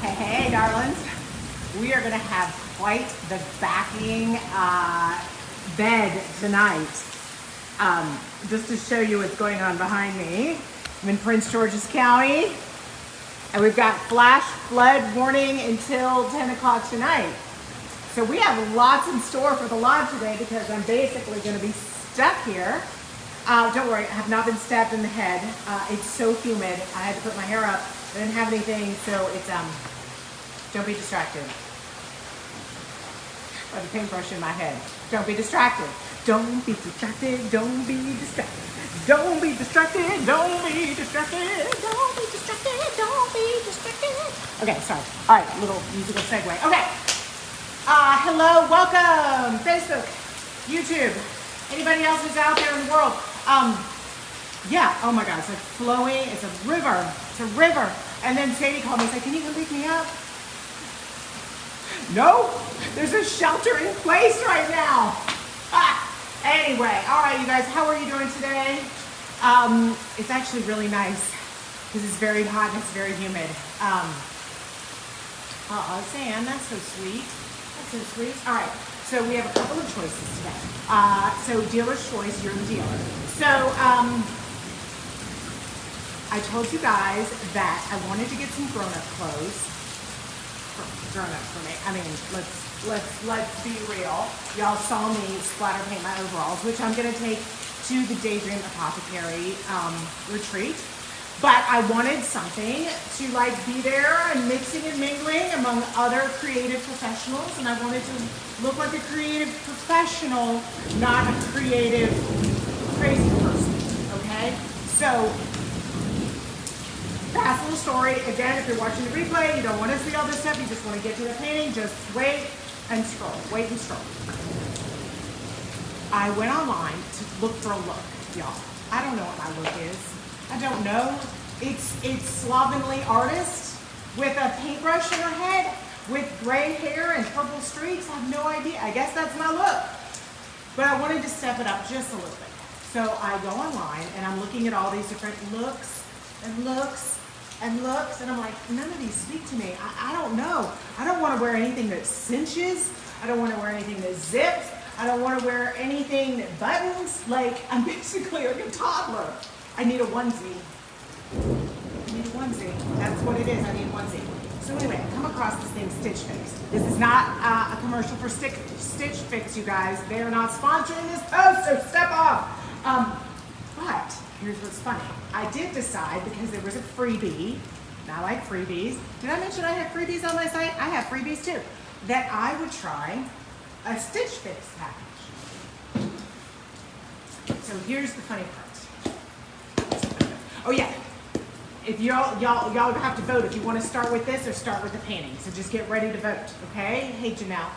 Hey, darlings. We are going to have quite the backing bed tonight. Just to show you what's going on behind me. I'm in Prince George's County, and we've got flash flood warning until 10 o'clock tonight. So we have lots in store for the lawn today because I'm basically going to be stuck here. Don't worry, I have not been stabbed in the head. It's so humid. I had to put my hair up. I didn't have anything, so it's, don't be distracted. I have a paintbrush in my head. Don't be distracted. Don't be distracted. Don't be distracted. Don't be distracted. Don't be distracted. Don't be distracted. Don't be distracted. Okay, sorry. All right, little musical segue. Okay. Hello, welcome. Facebook, YouTube, anybody else who's out there in the world. Yeah, oh my God, it's like flowing. It's a river. It's a river. And then Sadie called me and said, can you come pick me up? No, there's a shelter in place right now. Anyway, all right, you guys, how are you doing today? It's actually really nice because it's very hot and it's very humid. Sam, that's so sweet. That's so sweet. All right, so we have a couple of choices today. So dealer's choice, you're the dealer. So I told you guys that I wanted to get some grown-up clothes. Grown-up for me. I mean, let's be real. Y'all saw me splatter paint my overalls, which I'm gonna take to the Daydream Apothecary retreat. But I wanted something to like be there and mixing and mingling among other creative professionals, and I wanted to look like a creative professional, not a creative crazy person. Okay, so. Fast little story. Again, if you're watching the replay, you don't want to see all this stuff, you just want to get to the painting, just wait and scroll. Wait and scroll. I went online to look for a look, y'all. I don't know what my look is. I don't know. It's slovenly artist with a paintbrush in her head, with gray hair and purple streaks. I have no idea. I guess that's my look. But I wanted to step it up just a little bit. So I go online and I'm looking at all these different looks and looks. And looks, and I'm like, none of these speak to me. I don't know. I don't want to wear anything that cinches. I don't want to wear anything that zips. I don't want to wear anything that buttons. Like, I'm basically like a toddler. I need a onesie. I need a onesie. That's what it is. I need a onesie. So anyway, I come across this thing, Stitch Fix. This is not a commercial for Stitch Fix, you guys. They are not sponsoring this post, so step off. But here's what's funny. I did decide, because there was a freebie, and I like freebies. Did I mention I have freebies on my site? I have freebies too. That I would try a Stitch Fix package. So here's the funny part. Oh yeah, if y'all have to vote if you want to start with this or start with the painting. So just get ready to vote, okay? Hey Janelle.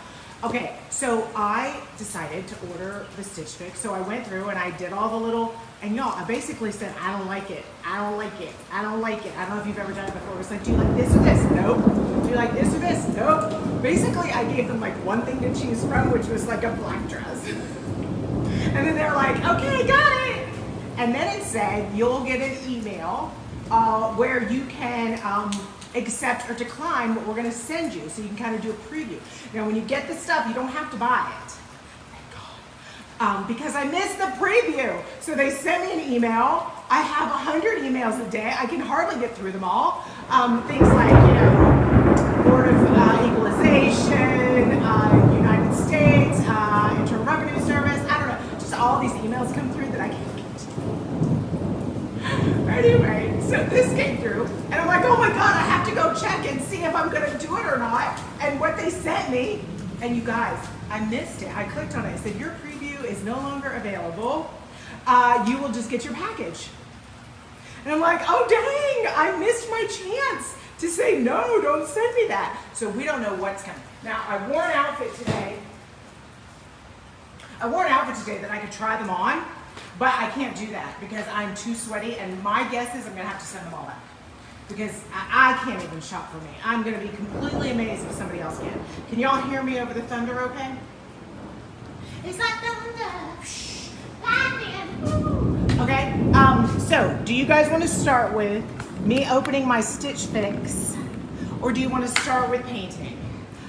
Okay, so I decided to order the Stitch Fix. So I went through and I did all the little, and y'all, I basically said, I don't like it. I don't like it. I don't like it. I don't know if you've ever done it before. It's like, do you like this or this? Nope. Do you like this or this? Nope. Basically, I gave them like one thing to choose from, which was like a black dress. And then they're like, okay, got it. And then it said, you'll get an email where you can, accept or decline what we're going to send you, so you can kind of do a preview. Now when you get the stuff, you don't have to buy it, thank God, because I missed the preview. So they sent me an email. I have 100 emails a day. I can hardly get through them all. Things like, you know, Board of Equalization, United States, Internal Revenue Service, I don't know, just all these emails come through that I can't get to. Anyway, so this came through, and I'm like, oh my God, I have to go check and see if I'm gonna do it or not. And what they sent me, and you guys, I missed it. I clicked on it. It said, your preview is no longer available. You will just get your package. And I'm like, oh dang, I missed my chance to say, no, don't send me that. So we don't know what's coming. Now, I wore an outfit today. That I could try them on. But I can't do that because I'm too sweaty, and my guess is I'm gonna have to send them all back because I can't even shop for me. I'm gonna be completely amazed if somebody else can. Can y'all hear me over the thunder okay? It's like thunder, lightning. Okay, so do you guys want to start with me opening my Stitch Fix, or do you want to start with painting?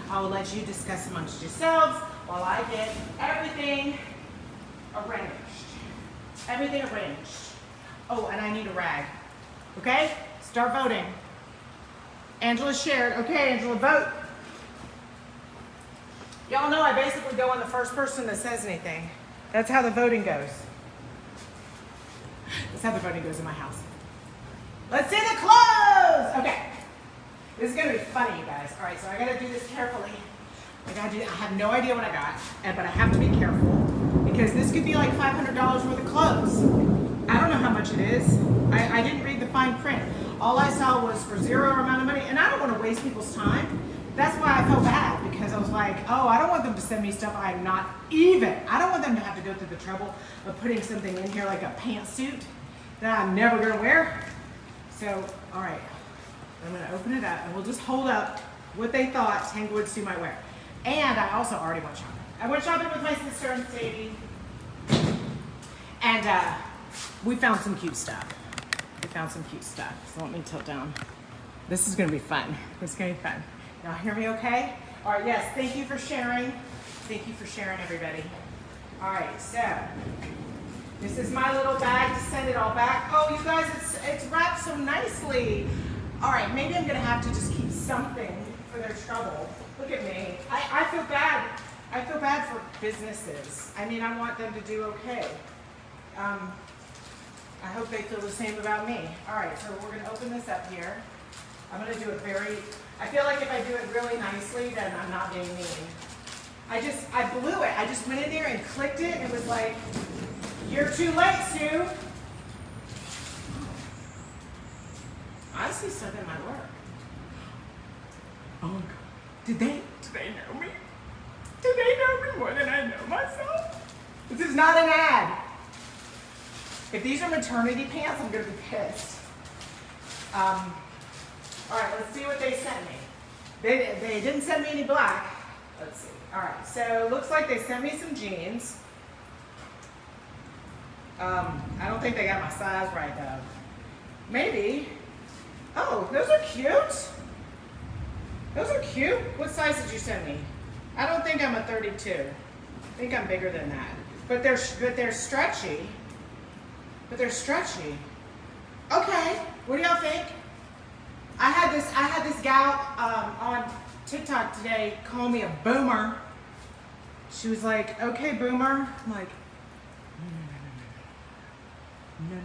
I will let you discuss amongst yourselves while I get everything arranged. Everything arranged. Oh, and I need a rag. Okay? Start voting. Angela shared. Okay, Angela, vote. Y'all know I basically go on the first person that says anything. That's how the voting goes. That's how the voting goes in my house. Let's see the clothes! Okay. This is gonna be funny, you guys. All right, so I gotta do this carefully. I have no idea what I got, but I have to be careful because this could be like $500 worth of clothes. I don't know how much it is. I didn't read the fine print. All I saw was for zero amount of money, and I don't want to waste people's time. That's why I felt bad, because I was like, oh, I don't want them to send me stuff I'm not even. I don't want them to have to go through the trouble of putting something in here like a pantsuit that I'm never gonna wear. So, all right, I'm gonna open it up and we'll just hold up what they thought Tanglewood Sue might wear. And I also already went shopping. I went shopping with my sister and Sadie, and we found some cute stuff. So let me tilt down. This is gonna be fun. Y'all hear me okay? All right, yes, thank you for sharing. Thank you for sharing, everybody. All right, so this is my little bag to send it all back. Oh, you guys, it's wrapped so nicely. All right, maybe I'm gonna have to just keep something for their trouble. Look at me. I feel bad. I feel bad for businesses. I mean, I want them to do okay. I hope they feel the same about me. All right, so we're gonna open this up here. I'm gonna do it I feel like if I do it really nicely, then I'm not being mean. I blew it. I just went in there and clicked it and was like, you're too late, Sue. I see stuff in my work. Oh my God. Did they know me? Do they know me more than I know myself? This is not an ad. If these are maternity pants, I'm gonna be pissed. All right, let's see what they sent me. They didn't send me any black. Let's see. All right, so looks like they sent me some jeans. I don't think they got my size right though. Maybe. Oh, those are cute. Those are cute. What size did you send me? I don't think I'm a 32. I think I'm bigger than that. But they're stretchy. Okay, what do y'all think? I had this gal on TikTok today call me a boomer. She was like, okay, boomer. I'm like, no.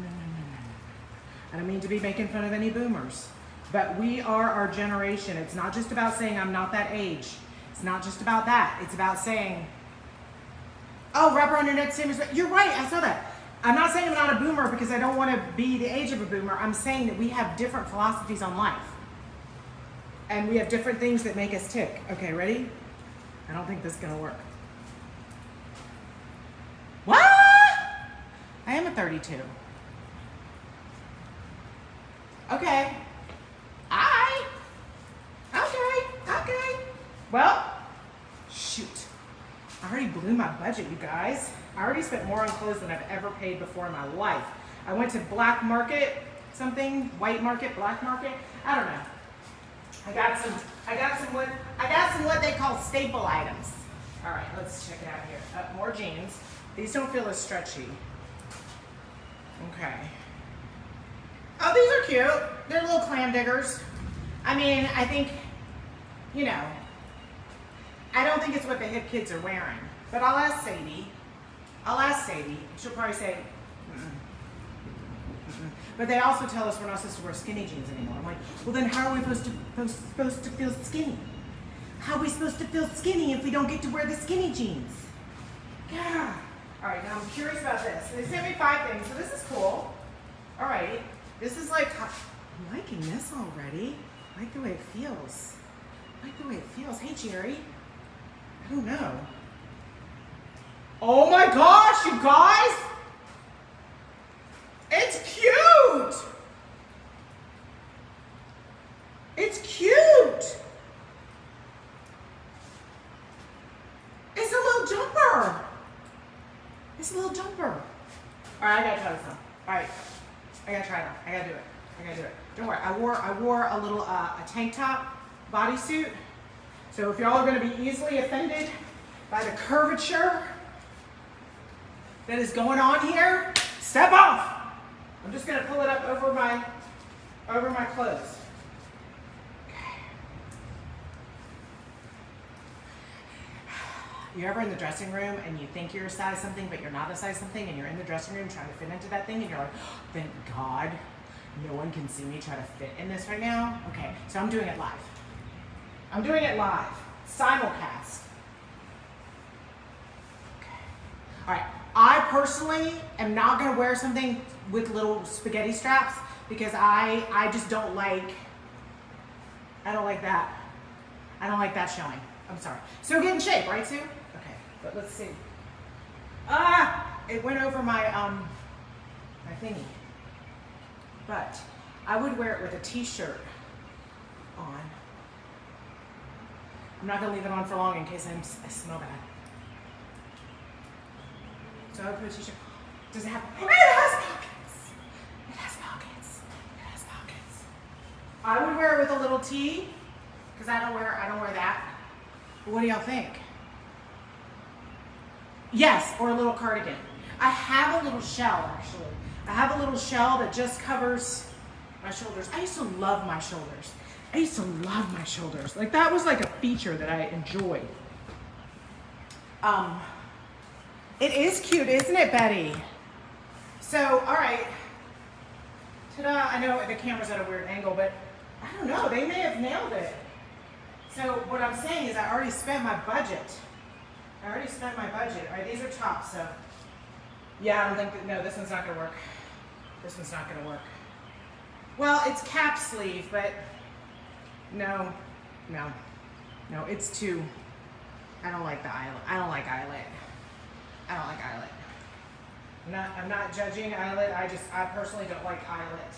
I don't mean to be making fun of any boomers, but we are our generation. It's not just about saying I'm not that age. It's not just about that. It's about saying, oh, wrap around your neck, same as, you're right, I saw that. I'm not saying I'm not a boomer because I don't want to be the age of a boomer. I'm saying that we have different philosophies on life. And we have different things that make us tick. Okay, ready? I don't think this is going to work. What? I am a 32. Okay. Okay. Well, shoot. I already blew my budget, you guys. I already spent more on clothes than I've ever paid before in my life. I went to black market, white market, black market. I don't know. I got some what they call staple items. All right, let's check it out here. More jeans. These don't feel as stretchy. Okay. Oh, these are cute. They're little clam diggers. I mean, I think, I don't think it's what the hip kids are wearing. But I'll ask Sadie. She'll probably say, But they also tell us we're not supposed to wear skinny jeans anymore. I'm like, well then how are we supposed to feel skinny? How are we supposed to feel skinny if we don't get to wear the skinny jeans? Yeah. All right, now I'm curious about this. They sent me 5 things, so this is cool. All right, this is like, I'm liking this already. I like the way it feels. Hey, Jerry. I don't know. Oh my gosh, you guys! It's cute! It's cute! It's a little jumper. All right, I gotta try this on. All right, I gotta try it on. I gotta do it. Don't worry. I wore a little a tank top bodysuit. So if y'all are going to be easily offended by the curvature that is going on here, step off. I'm just going to pull it up over my clothes. Okay. You're ever in the dressing room and you think you're a size something, but you're not a size something, and you're in the dressing room trying to fit into that thing, and you're like, oh, thank God no one can see me try to fit in this right now. Okay, so I'm doing it live. I'm doing it live, simulcast. Okay. All right, I personally am not gonna wear something with little spaghetti straps because I just don't like, I don't like that. I don't like that showing. I'm sorry. So get in shape, right, Sue? Okay, but let's see. It went over my my thingy. But I would wear it with a t-shirt on. I'm not gonna leave it on for long in case I smell bad. So I would put a t-shirt. Does it have? It has pockets. It has pockets. It has pockets. I would wear it with a little tee because I don't wear that. But what do y'all think? Yes, or a little cardigan. I have a little shell actually. I have a little shell that just covers my shoulders. I used to love my shoulders. I used to love my shoulders. Like that was like a feature that I enjoyed. It is cute, isn't it, Betty? So, all right. Ta-da, I know the camera's at a weird angle, but I don't know, they may have nailed it. So what I'm saying is I already spent my budget. All right, these are tops, so. Yeah, I don't think that, no, this one's not gonna work. This one's not gonna work. Well, it's cap sleeve, but no, it's too, I don't like the eyelet. I don't like eyelet. I'm not judging eyelet, I personally don't like eyelet.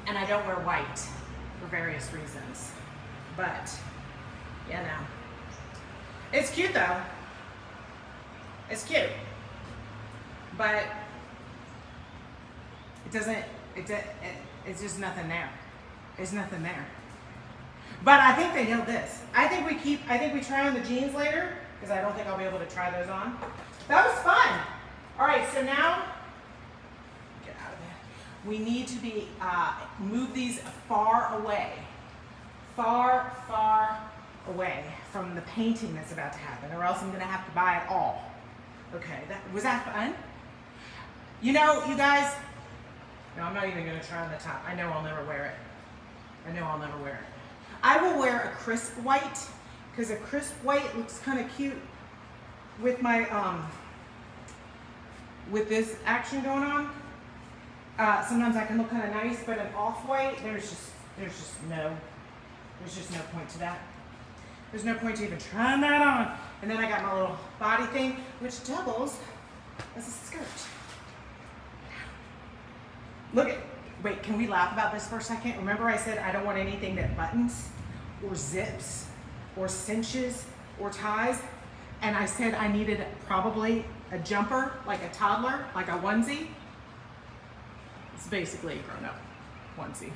And I don't wear white for various reasons, but, yeah, no. It's cute though. It's cute, but it's just nothing there. There's nothing there. But I think they nailed this. I think we try on the jeans later, because I don't think I'll be able to try those on. That was fun. All right, so now, get out of there. We need to be, move these far away away from the painting that's about to happen, or else I'm gonna have to buy it all. Okay, was that fun? You know, you guys, no, I'm not even gonna try on the top. I know I'll never wear it. I will wear a crisp white, because a crisp white looks kind of cute with my, with this action going on. Sometimes I can look kind of nice, but an off-white, there's just no point to that. There's no point to even trying that on. And then I got my little body thing, which doubles as a skirt. Look at, wait, can we laugh about this for a second? Remember I said I don't want anything that buttons or zips or cinches or ties? And I said I needed probably a jumper, like a toddler, like a onesie. It's basically a grown-up onesie.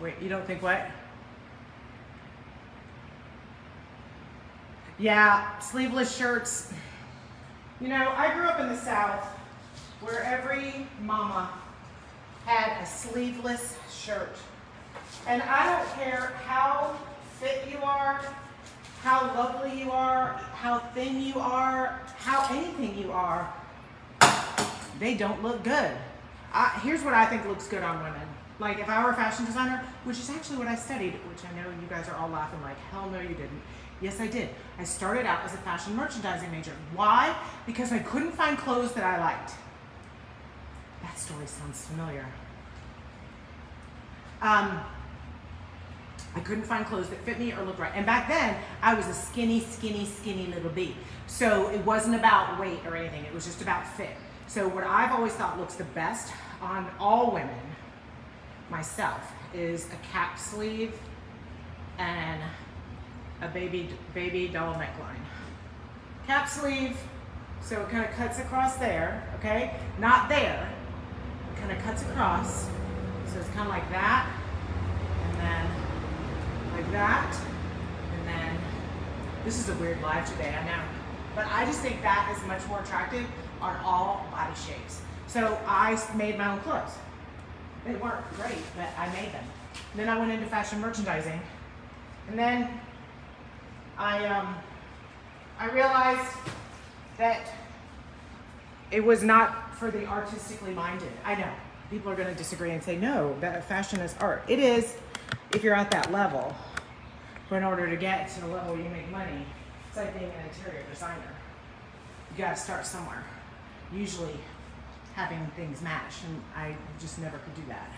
Wait, you don't think what? Yeah, sleeveless shirts. You know, I grew up in the South where every mama had a sleeveless shirt. And I don't care how fit you are, how lovely you are, how thin you are, how anything you are, they don't look good. Here's what I think looks good on women. Like if I were a fashion designer, which is actually what I studied, which I know you guys are all laughing like, hell no you didn't. Yes, I did. I started out as a fashion merchandising major. Why? Because I couldn't find clothes that I liked. That story sounds familiar. I couldn't find clothes that fit me or looked right. And back then, I was a skinny little bee. So it wasn't about weight or anything. It was just about fit. So what I've always thought looks the best on all women, myself, is a cap sleeve and a baby doll neckline. Cap sleeve, so it kind of cuts across there, okay? Not there. It kind kind of cuts across. So it's kind of like that, and then like that, and then, this is a weird live today, I know. But I just think that is much more attractive on all body shapes. So I made my own clothes. They weren't great, but I made them. And then I went into fashion merchandising. And then I realized that it was not for the artistically minded. I know, people are gonna disagree and say, no, that fashion is art. It is, if you're at that level. But in order to get to the level where you make money, it's like being an interior designer. You gotta start somewhere. Usually having things match, and I just never could do that.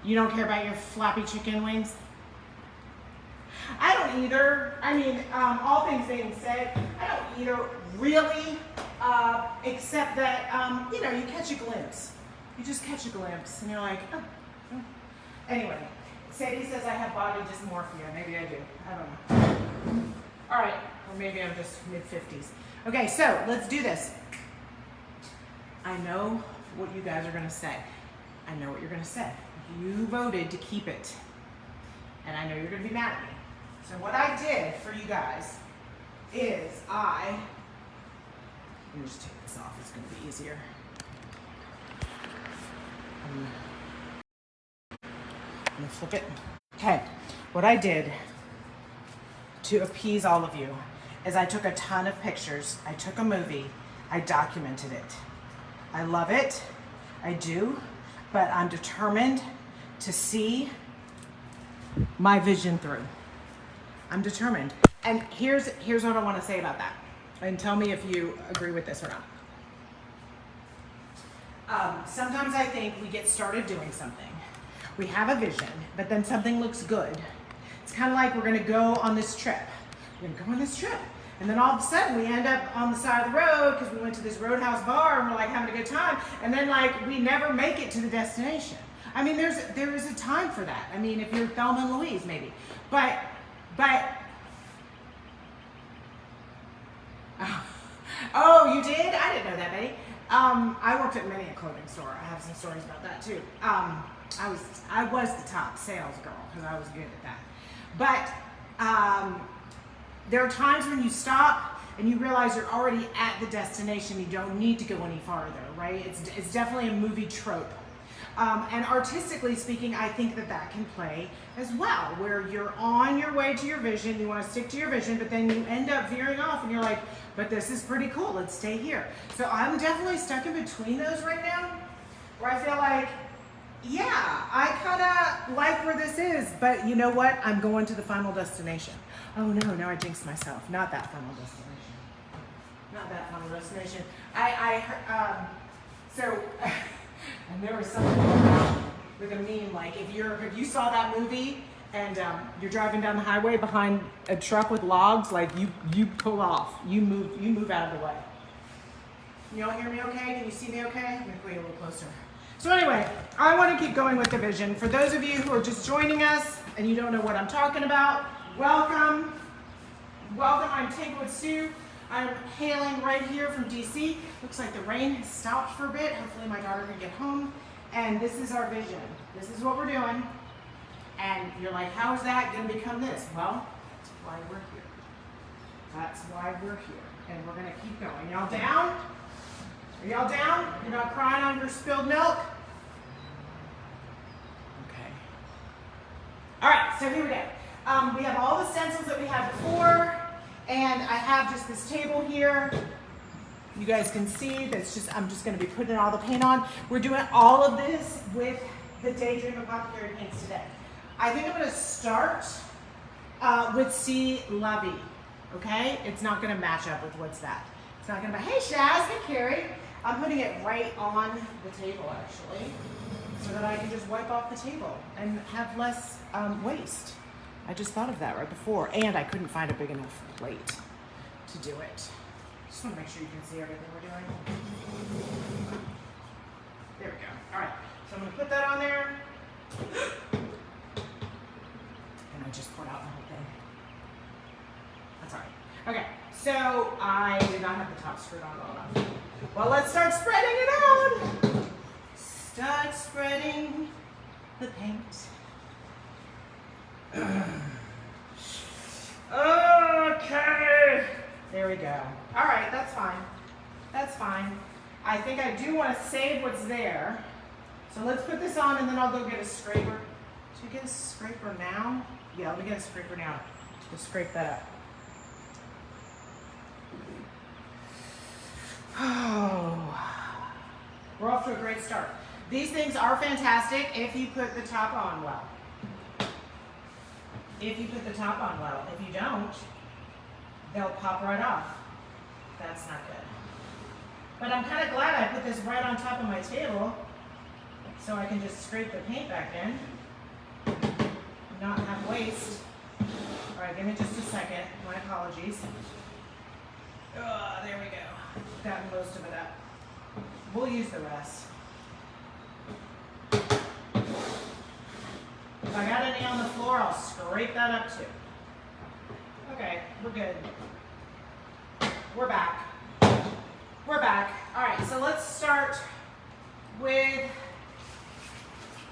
You don't care about your flappy chicken wings? I don't either. I mean, all things being said, I don't either really, except that, you know, you catch a glimpse. You just catch a glimpse, and you're like, oh, oh. Anyway, Sadie says I have body dysmorphia. Maybe I do. I don't know. All right, or maybe I'm just mid-50s. Okay, so let's do this. I know what you guys are gonna say. I know what you're gonna say. You voted to keep it, and I know you're gonna be mad at me. So what I did for you guys is let me just take this off, it's gonna be easier. I'm gonna flip it. Okay, what I did to appease all of you is I took a ton of pictures, I took a movie, I documented it. I love it, I do, but I'm determined to see my vision through. I'm determined. And here's what I want to say about that. And tell me if you agree with this or not. Sometimes I think we get started doing something. We have a vision, but then something looks good. It's kind of like we're going to go on this trip. We're going to go on this trip. And then all of a sudden we end up on the side of the road because we went to this roadhouse bar and we're like having a good time. And then like we never make it to the destination. I mean, there is a time for that. I mean, if you're Thelma and Louise, maybe. But oh, you did? I didn't know that, Betty. I worked at many a clothing store. I have some stories about that too. I was the top sales girl because I was good at that. But there are times when you stop and you realize you're already at the destination. You don't need to go any farther, right? It's definitely a movie trope. And artistically speaking, I think that can play as well, where you're on your way to your vision, you want to stick to your vision, but then you end up veering off and you're like, but this is pretty cool, let's stay here. So I'm definitely stuck in between those right now, where I feel like, yeah, I kind of like where this is, but you know what? I'm going to the final destination. Oh no, now I jinxed myself. Not that final destination. Not that final destination. And there was something about with a meme, like if you saw that movie and you're driving down the highway behind a truck with logs, like you pull off, you move out of the way. You all hear me okay? Can you see me okay? I'm gonna go a little closer. So anyway, I want to keep going with the vision. For those of you who are just joining us and you don't know what I'm talking about, welcome. Welcome, I'm Tanglewood Sue. I'm hailing right here from DC. Looks like the rain has stopped for a bit. Hopefully my daughter can get home. And this is our vision. This is what we're doing. And you're like, how is that going to become this? Well, that's why we're here. That's why we're here. And we're going to keep going. Y'all down? Are y'all down? You're not crying on your spilled milk? Okay. All right, so here we go. We have all the stencils that we had before. And I have just this table here. You guys can see that's I'm just going to be putting all the paint on. We're doing all of this with the Daydream Apothecary paints today. I think I'm going to start with See La Vie, okay? It's not going to match up with what's that. It's not going to be, hey Shaz, hey Carrie. I'm putting it right on the table actually, so that I can just wipe off the table and have less waste. I just thought of that right before, and I couldn't find a big enough plate to do it. Just want to make sure you can see everything we're doing. There we go. All right, so I'm going to put that on there. And I just poured out the whole thing. That's all right. Okay, so I did not have the top skirt on well enough. Well, let's start spreading it out. the paint. Okay. There we go. All right, that's fine. That's fine. I think I do want to save what's there. So let's put this on and then I'll go get a scraper. Should we get a scraper now? Yeah, let me get a scraper now to scrape that up. Oh, we're off to a great start. These things are fantastic if you put the top on well. If you put the top on well. If you don't, they'll pop right off. That's not good. But I'm kind of glad I put this right on top of my table so I can just scrape the paint back in, not have waste. All right, give me just a second. My apologies. There we go. Gotten most of it up. We'll use the rest. If I got any on the floor, I'll scrape that up too. Okay, we're good. We're back. We're back. All right, so let's start with,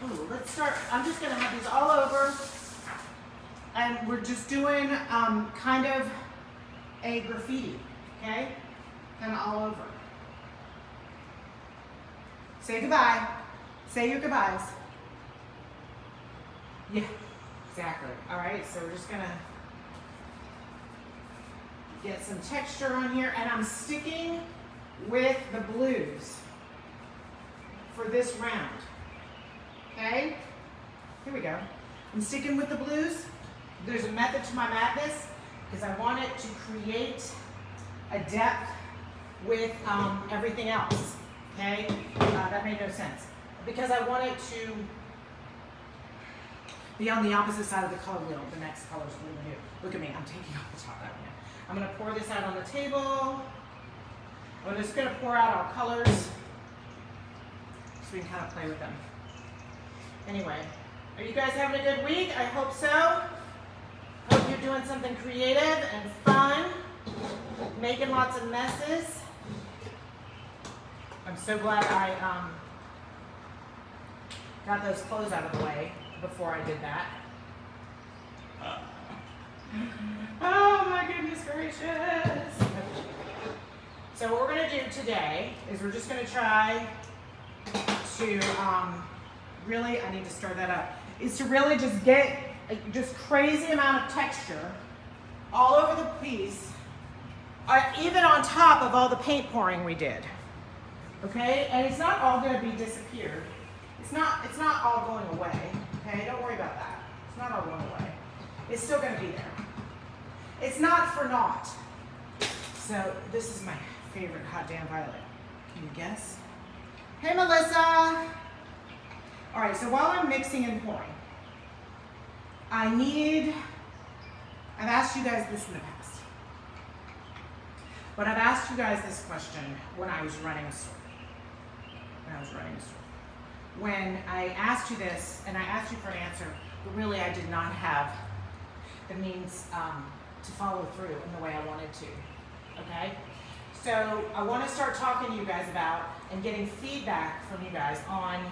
I'm just gonna have these all over and we're just doing kind of a graffiti, okay? Kind of all over. Say goodbye. Say your goodbyes. Yeah, exactly. All right, so we're just gonna get some texture on here, and I'm sticking with the blues for this round. Okay, here we go. I'm sticking with the blues. There's a method to my madness because I want it to create a depth with everything else. Okay, that made no sense because I want it to be on the opposite side of the color wheel. The next color is blue and new. Look at me, I'm taking off the top right now. I'm gonna pour this out on the table. I'm just gonna pour out our colors so we can kind of play with them. Anyway, are you guys having a good week? I hope so. Hope you're doing something creative and fun, making lots of messes. I'm so glad I got those clothes out of the way before I did that. Oh my goodness gracious. So what we're gonna do today is we're just gonna try to really, I need to stir that up, is to really just get a just crazy amount of texture all over the piece, even on top of all the paint pouring we did. Okay, and it's not all gonna be disappeared. It's not all going away. Okay, don't worry about that. It's not all going away. It's still gonna be there. It's not for naught. So this is my favorite hot damn violet. Can you guess? Hey Melissa. All right, so while I'm mixing and pouring, I've asked you guys this in the past, but I've asked you guys this question when I was running a store. When I asked you this, and I asked you for an answer, but really I did not have the means to follow through in the way I wanted to, okay? So I want to start talking to you guys about and getting feedback from you guys on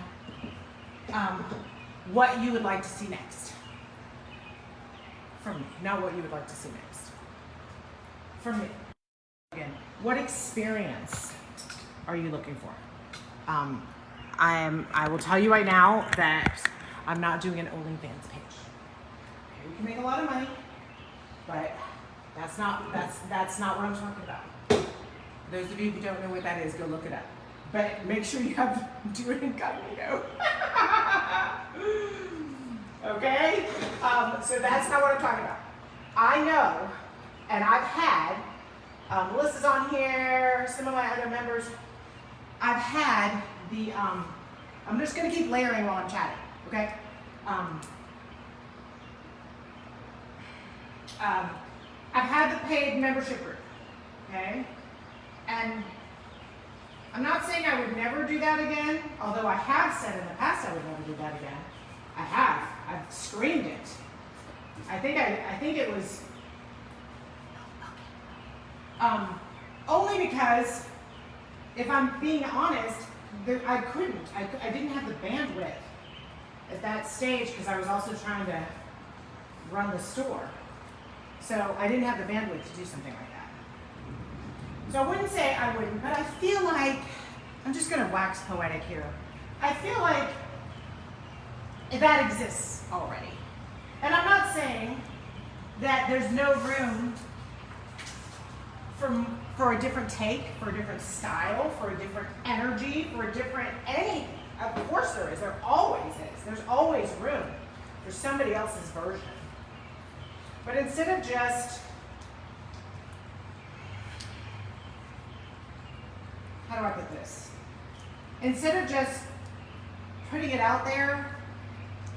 what you would like to see next. From me, not what you would like to see next. From me. Again, what experience are you looking for? I will tell you right now that I'm not doing an OnlyFans page. Okay, we can make a lot of money, but that's not what I'm talking about. Those of you who don't know what that is, go look it up. But make sure you do it incognito. Okay? So that's not what I'm talking about. I know, and I've had, Melissa's on here, some of my other members, I've had the, I'm just gonna keep layering while I'm chatting, okay? I've had the paid membership group, okay? And I'm not saying I would never do that again, although I have said in the past I would never do that again. I have. I've screamed it. I think it was only because, if I'm being honest, I couldn't. I didn't have the bandwidth at that stage because I was also trying to run the store. So I didn't have the bandwidth to do something like that. So I wouldn't say I wouldn't, but I feel like, I'm just gonna wax poetic here. I feel like that exists already. And I'm not saying that there's no room for a different take, for a different style, for a different energy, for a different any. Of course there is. There always is. There's always room for somebody else's version. But instead of just, how do I put this? Instead of just putting it out there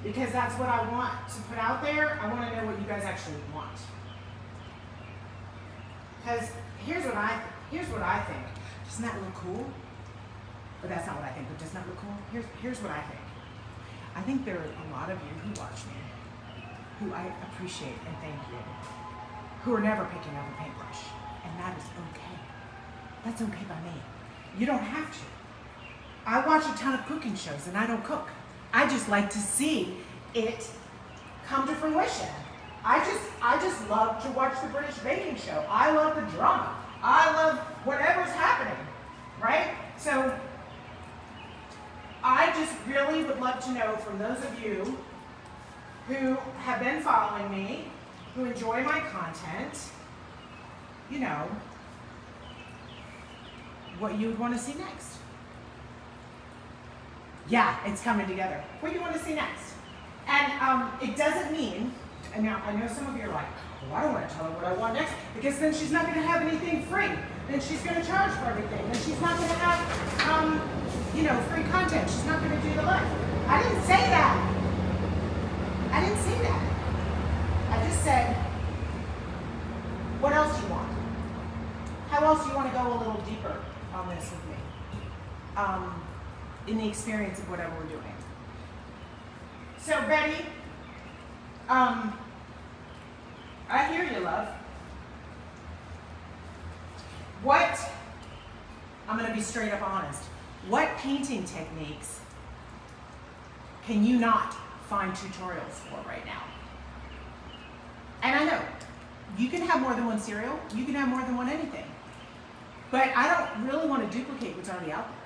because that's what I want to put out there, I want to know what you guys actually want. Because here's what I think. Doesn't that look cool? But that's not what I think. But doesn't that look cool? Here's what I think. I think there are a lot of you who watch me, who I appreciate and thank you, who are never picking up a paintbrush, and that is okay. That's okay by me. You don't have to. I watch a ton of cooking shows, and I don't cook. I just like to see it come to fruition. I just love to watch the British baking show. I love the drama. I love whatever's happening, right? So I just really would love to know from those of you who have been following me, who enjoy my content, you know, what you would want to see next. Yeah, it's coming together. What do you want to see next? And it doesn't mean, and now I know some of you are like, well, I don't want to tell her what I want next, because then she's not going to have anything free. Then she's going to charge for everything. Then she's not going to have, free content. She's not going to do the live. I didn't say that. I didn't say that. I just said, what else do you want? How else do you want to go a little deeper on this with me? In the experience of whatever we're doing. So Betty, I hear you, love. I'm going to be straight up honest. What painting techniques can you not find tutorials for right now? And I know, you can have more than one cereal, you can have more than one anything. But I don't really want to duplicate what's already out there.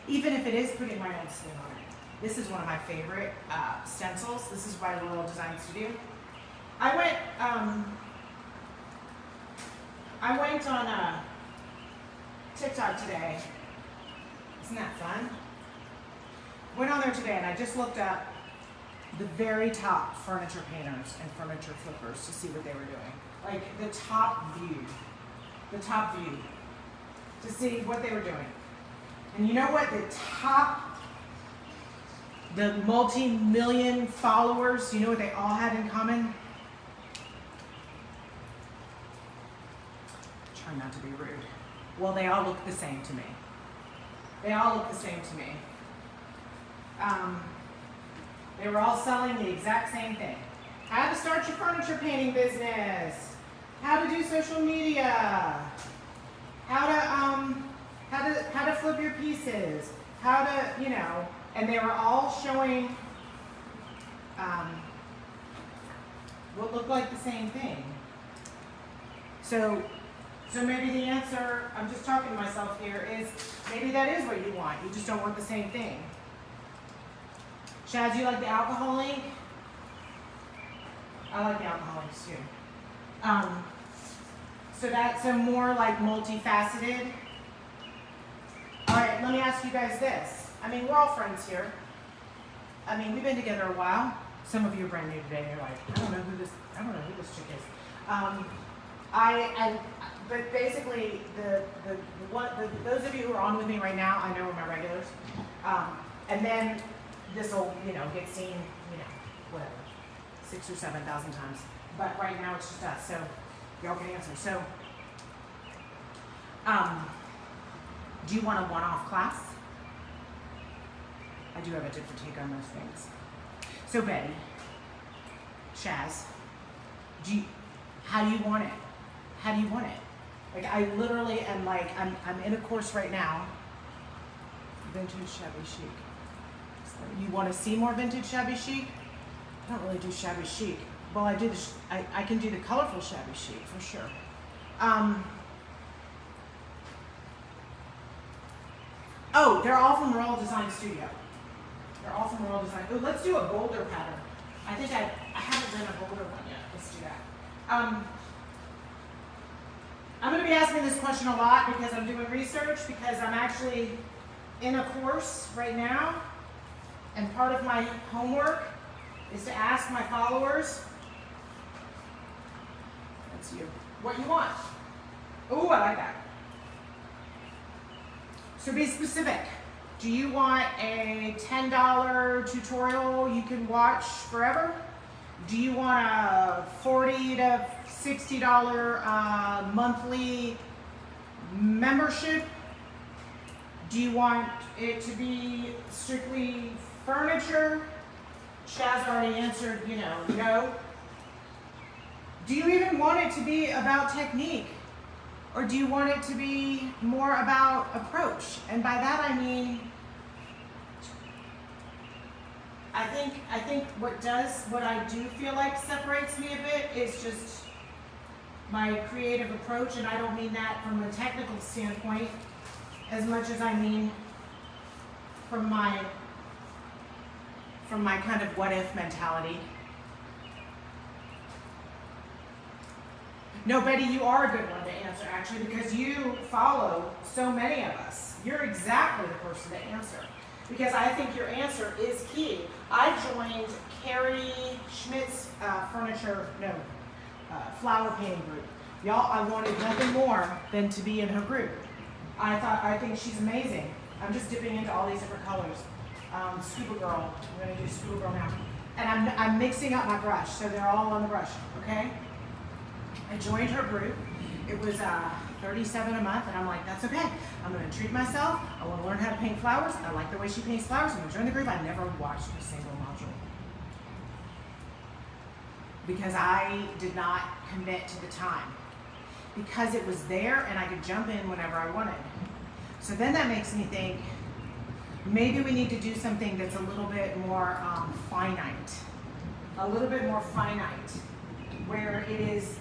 Even if it is putting my own spin on it. This is one of my favorite stencils. This is by Royal Design Studio. I went on TikTok today. Isn't that fun? Went on there today and I just looked up the very top furniture painters and furniture flippers to see what they were doing. Like the top view, to see what they were doing. And you know what? The multi-million followers, you know what they all had in common? Try not to be rude. Well, they all look the same to me. They were all selling the exact same thing. How to start your furniture painting business. How to do social media. How to flip your pieces. How to, and they were all showing what looked like the same thing. So maybe the answer, I'm just talking to myself here, is maybe that is what you want. You just don't want the same thing. Shaz, you like the alcohol ink? I like the alcohol inks too. So more like multifaceted. All right, let me ask you guys this. I mean, we're all friends here. I mean, we've been together a while. Some of you are brand new today, and you're like, I don't know who this chick is. But basically, those of you who are on with me right now, I know are my regulars. And then this will, get seen, whatever, 6,000 or 7,000 times. But right now it's just us, so y'all can answer. So, do you want a one-off class? I do have a different take on those things. So Betty, Shaz, how do you want it? How do you want it? Like I literally am like, I'm in a course right now. Vintage shabby chic. You want to see more vintage shabby chic? I don't really do shabby chic. Well, I do I can do the colorful shabby chic for sure. Oh, they're all from Royal Design Studio. They're all from Royal Design. Oh, let's do a bolder pattern. I think I haven't done a bolder one yet. Let's do that. I'm going to be asking this question a lot because I'm doing research, because I'm actually in a course right now, and part of my homework is to ask my followers, that's you, what you want. Ooh, I like that. So be specific. Do you want a $10 tutorial you can watch forever? Do you want a $40 to $60 monthly membership? Do you want it to be strictly furniture? Chaz already answered, no. Do you even want it to be about technique? Or do you want it to be more about approach? And by that I mean, I think what I do feel like separates me a bit is just my creative approach, and I don't mean that from a technical standpoint as much as I mean from my kind of what if mentality. No, Betty, you are a good one to answer, actually, because you follow so many of us. You're exactly the person to answer, because I think your answer is key. I joined Carrie Schmidt's flower painting group. Y'all, I wanted nothing more than to be in her group. I think she's amazing. I'm just dipping into all these different colors. Scuba Girl, I'm gonna do Scuba Girl now. And I'm mixing up my brush, so they're all on the brush, okay? I joined her group. It was $37 a month, and I'm like, that's okay. I'm gonna treat myself. I wanna learn how to paint flowers. I like the way she paints flowers. I'm gonna join the group. I never watched a single module, because I did not commit to the time, because it was there and I could jump in whenever I wanted. So then that makes me think, maybe we need to do something that's a little bit more finite, where it is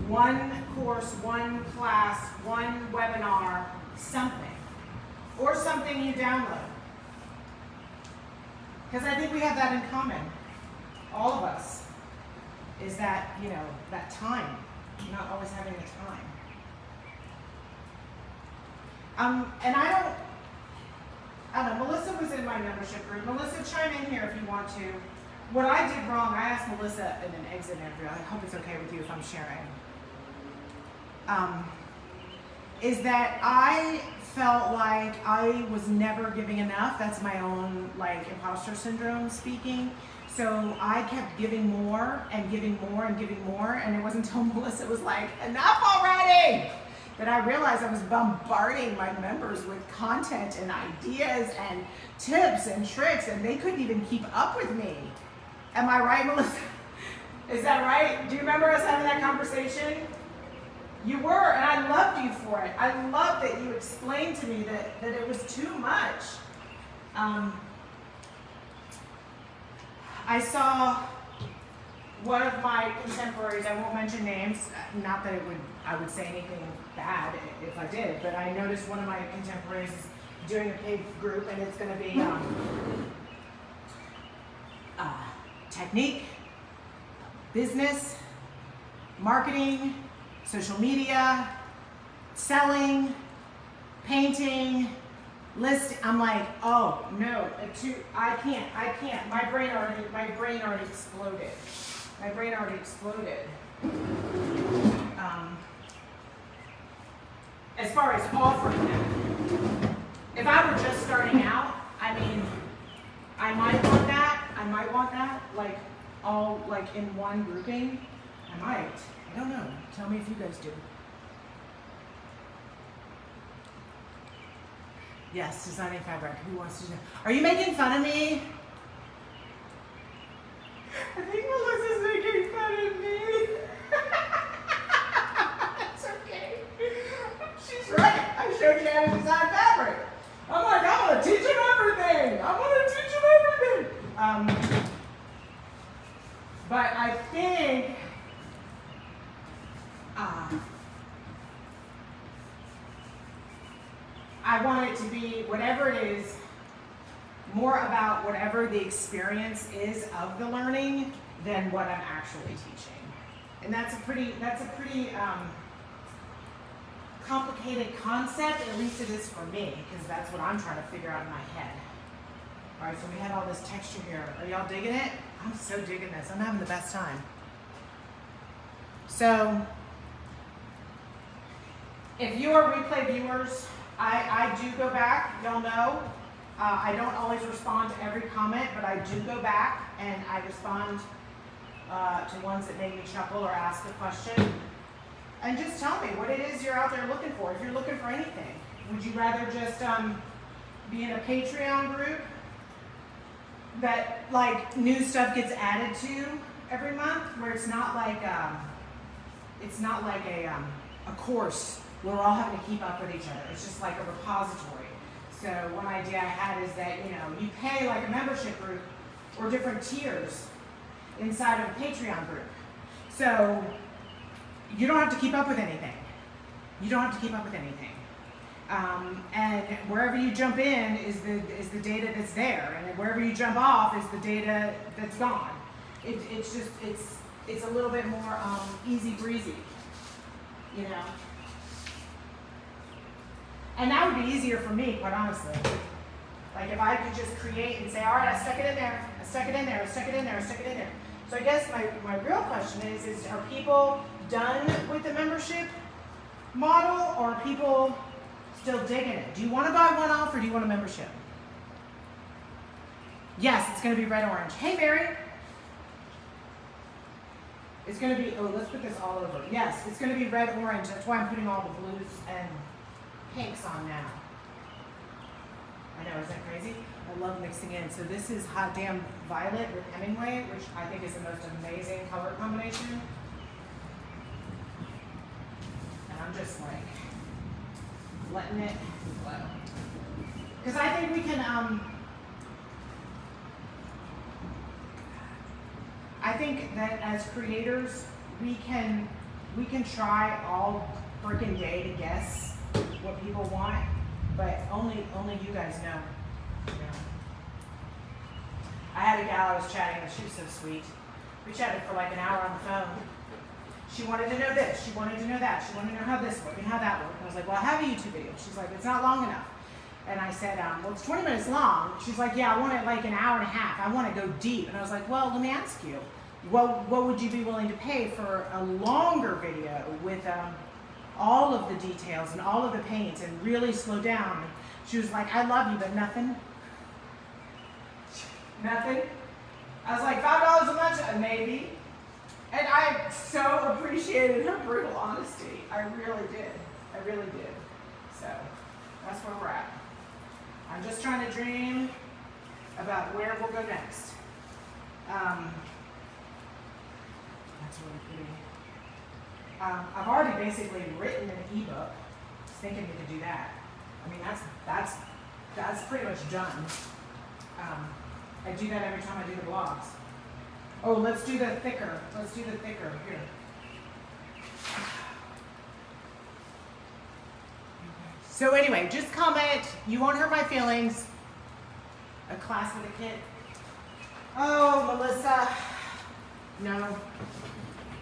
one course, one class, one webinar, something, or something you download. Because I think we have that in common, all of us, is that, that time, not always having the time. And I don't know, Melissa was in my membership group. Melissa, chime in here if you want to. What I did wrong, I asked Melissa in an exit interview, I hope it's okay with you if I'm sharing, is that I felt like I was never giving enough. That's my own imposter syndrome speaking. So I kept giving more and giving more and giving more, and it wasn't until Melissa was like, enough already, that I realized I was bombarding my members with content and ideas and tips and tricks, and they couldn't even keep up with me. Am I right, Melissa? Is that right? Do you remember us having that conversation? You were, and I loved you for it. I loved that you explained to me that it was too much. I saw one of my contemporaries, I won't mention names, not that I would say anything bad if I did, but I noticed one of my contemporaries is doing a paid group, and it's going to be technique, business, marketing, social media, selling, painting, list. I'm like, oh no, I can't. My brain already exploded. As far as offering them, if I were just starting out, I might want that, all in one grouping. I might. I don't know. Tell me if you guys do. Yes, designing fabric. Who wants to do? Are you making fun of me? I think Melissa's making fun of me. It's okay. She's right. I showed you how to design fabric. I'm like, I want to teach them everything. I want to want it to be, whatever it is, more about whatever the experience is of the learning than what I'm actually teaching. And that's a pretty complicated concept, at least it is for me, because that's what I'm trying to figure out in my head. All right, so we have all this texture here. Are y'all digging it? I'm so digging this. I'm having the best time. So, if you are replay viewers, I do go back, y'all know. I don't always respond to every comment, but I do go back and I respond to ones that make me chuckle or ask a question. And just tell me what it is you're out there looking for. If you're looking for anything, would you rather just be in a Patreon group that like new stuff gets added to every month, where it's not like a course where we're all having to keep up with each other. It's just like a repository. So one idea I had is that, you know, you pay like a membership group or different tiers inside of a Patreon group. So you don't have to keep up with anything. You don't have to keep up with anything. And wherever you jump in is the data that's there, and wherever you jump off is the data that's gone. It's a little bit more easy breezy, you know. And that would be easier for me, quite honestly. Like if I could just create and say, all right, I stuck it in there, I stuck it in there, I stuck it in there, I stuck it in there. So I guess my real question is are people done with the membership model, or are people still digging it? Do you want to buy one off, or do you want a membership? Yes, it's going to be red orange. Hey, Mary. It's going to be, oh, let's put this all over. Yes, it's going to be red orange. That's why I'm putting all the blues and pinks on now. I know, isn't that crazy? I love mixing in. So this is Hot Damn Violet with Hemingway, which I think is the most amazing color combination. And I'm just like letting it flow. Because I think we can, I think that as creators, we can try all freaking day to guess what people want, but only you guys know. I had a gal I was chatting with, she was so sweet. We chatted for like an hour on the phone. She wanted to know this, she wanted to know that, she wanted to know how this worked and how that worked. I was like, well, I have a YouTube video. She's like, it's not long enough. And I said, well, it's 20 minutes long. She's like, yeah, I want it like an hour and a half. I want to go deep. And I was like, well, let me ask you, what would you be willing to pay for a longer video with all of the details and all of the paints and really slow down? And she was like, I love you, but nothing. Nothing. I was like, $5 a month? Maybe. And I so appreciated her brutal honesty. I really did. I really did. So that's where we're at. I'm just trying to dream about where we'll go next. That's really pretty. I've already basically written an ebook. I was thinking we could do that. I mean, that's pretty much done. I do that every time I do the blogs. Oh, let's do the thicker. Let's do the thicker here. So anyway, just comment. You won't hurt my feelings. A class with a kid. Oh, Melissa. No.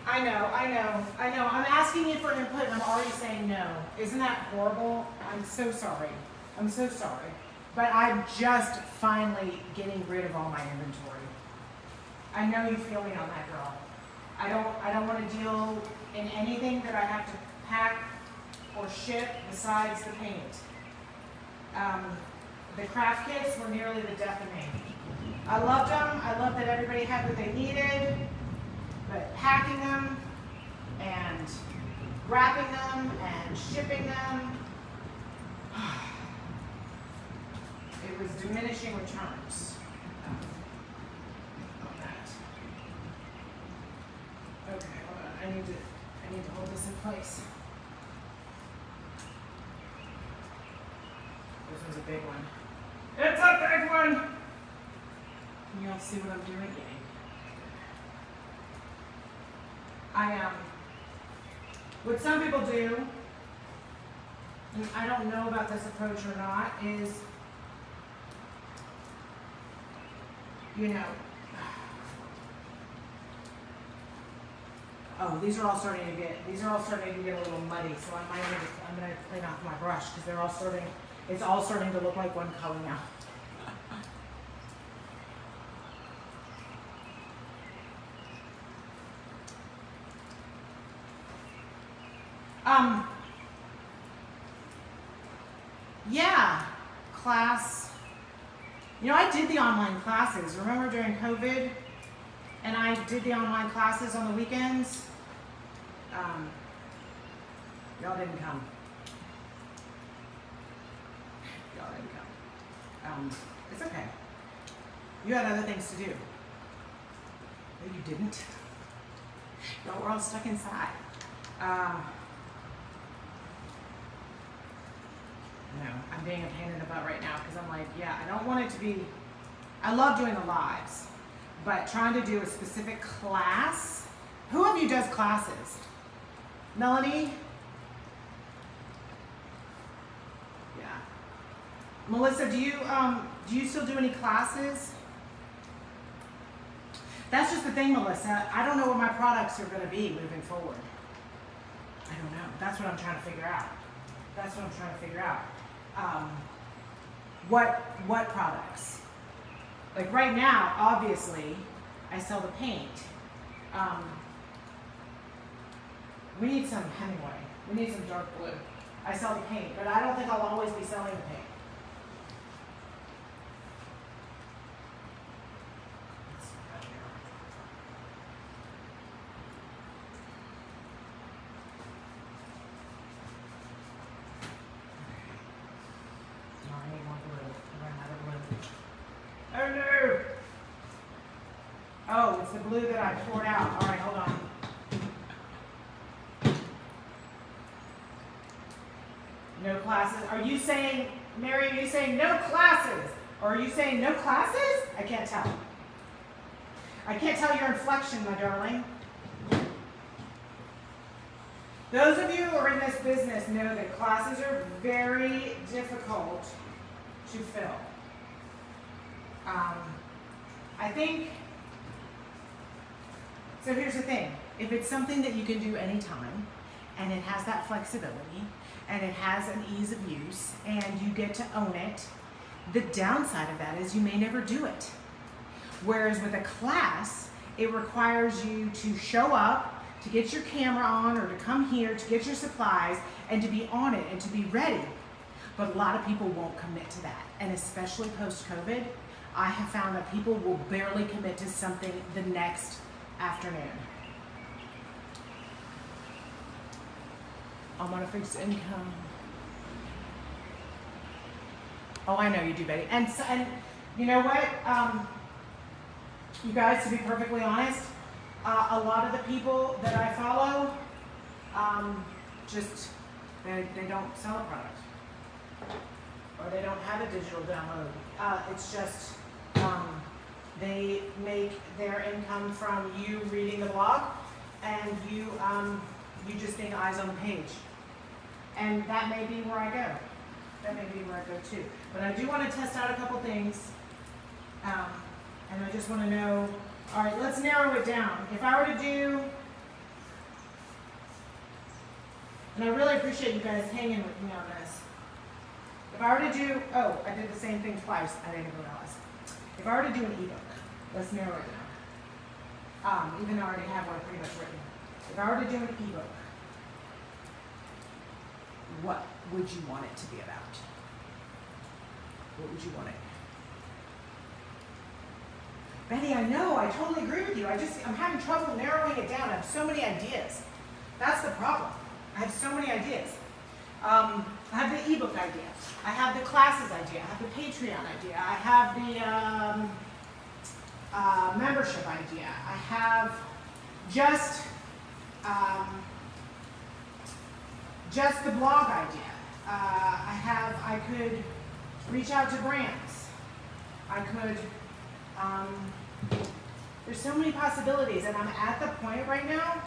I know. I'm asking you for input and I'm already saying no. Isn't that horrible? I'm so sorry. I'm so sorry. But I'm just finally getting rid of all my inventory. I know you feel me on that, girl. I don't want to deal in anything that I have to pack or ship besides the paint. The craft kits were nearly the death of me. I loved them. I loved that everybody had what they needed, but packing them and wrapping them and shipping them, it was diminishing returns on that. Okay, hold on. I need to hold this in place. This one's a big one. It's a big one! Can you all see what I'm doing? What some people do and I don't know about this approach or not, is, you know, oh, these are all starting to get a little muddy, so I'm gonna clean off my brush because it's all starting to look like one color now. Yeah, class. You know, I did the online classes. Remember during COVID? And I did the online classes on the weekends. Y'all didn't come. Y'all didn't come. It's okay. You had other things to do. No, you didn't. Y'all were all stuck inside. No, I'm being a pain in the butt right now because I'm like, yeah, I don't want it to be, I love doing the lives, but trying to do a specific class. Who of you does classes? Melanie? Yeah. Melissa, do you still do any classes? That's just the thing, Melissa. I don't know what my products are going to be moving forward. I don't know. That's what I'm trying to figure out. What products? Like right now, obviously, I sell the paint. We need some Hemingway. We need some dark blue. I sell the paint, but I don't think I'll always be selling the paint. Oh, it's the blue that I poured out. All right, hold on. No classes. Are you saying, Mary, are you saying no classes? Or are you saying no classes? I can't tell. I can't tell your inflection, my darling. Those of you who are in this business know that classes are very difficult to fill. I think, so here's the thing. If it's something that you can do anytime, and it has that flexibility, and it has an ease of use, and you get to own it, the downside of that is you may never do it. Whereas with a class, it requires you to show up, to get your camera on, or to come here, to get your supplies, and to be on it, and to be ready. But a lot of people won't commit to that. And especially post-COVID, I have found that people will barely commit to something the next afternoon. I'm on a fixed income. Oh, I know you do, Betty. And you know what? You guys, to be perfectly honest, a lot of the people that I follow, just, they don't sell a product. Or they don't have a digital download. It's just, they make their income from you reading the blog and you just being eyes on the page. And that may be where I go. That may be where I go too. But I do want to test out a couple things. And I just want to know, all right, let's narrow it down. If I were to do, and I really appreciate you guys hanging with me on this. If I were to do, oh, I did the same thing twice. I didn't even realize. If I were to do an ebook, let's narrow it down. Even though I already have one pretty much written. If I were to do an ebook, what would you want it to be about? What would you want it? Betty, I know, I totally agree with you. I'm having trouble narrowing it down. I have so many ideas. That's the problem. I have so many ideas. I have the ebook idea. I have the classes idea. I have the Patreon idea. I have the membership idea. I have just the blog idea. I could reach out to brands. I could, there's so many possibilities, and I'm at the point right now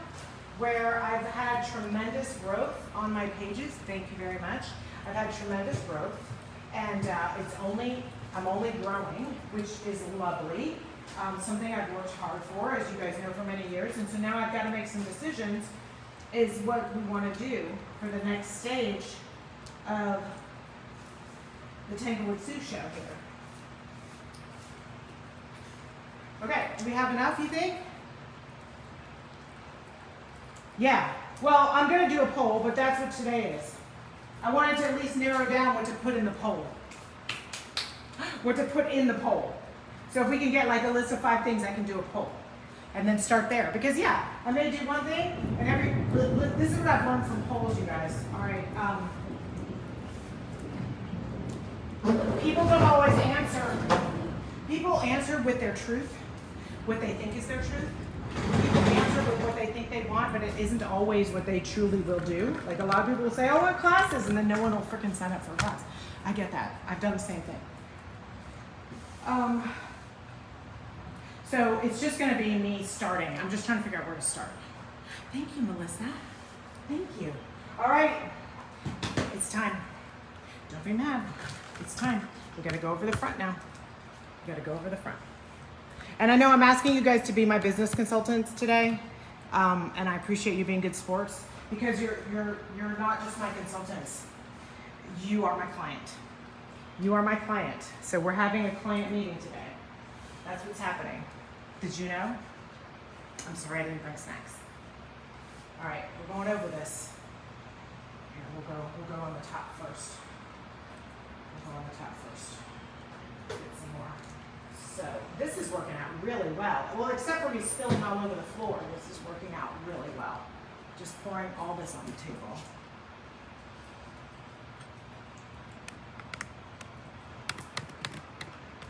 where I've had tremendous growth on my pages. Thank you very much. I've had tremendous growth, and I'm only growing, which is lovely. Something I've worked hard for, as you guys know, for many years, and so now I've got to make some decisions, is what we want to do for the next stage of the Tanglewood Sue show here. Okay, do we have enough, you think? Yeah. Well, I'm going to do a poll, but that's what today is. I wanted to at least narrow down what to put in the poll. What to put in the poll. So if we can get like a list of 5 things, I can do a poll. And then start there. Because yeah, I may do one thing, and this is what I've learned from polls, you guys. All right. People don't always answer. People answer with their truth, what they think is their truth. People answer with what they think they want, but it isn't always what they truly will do. Like a lot of people will say, oh, what classes? And then no one will freaking sign up for a class. I get that. I've done the same thing. So it's just going to be me starting. I'm just trying to figure out where to start. Thank you, Melissa. Thank you. All right. It's time. Don't be mad. It's time. We got to go over the front now. We got to go over the front. And I know I'm asking you guys to be my business consultants today, and I appreciate you being good sports, because you're not just my consultants. You are my client. You are my client. So we're having a client meeting today. That's what's happening. Did you know? I'm sorry I didn't bring snacks. All right, we're going over this. Here, we'll go on the top first. We'll go on the top first. Get some more. So this is working out really well. Well, except for me spilling all over the floor, this is working out really well. Just pouring all this on the table.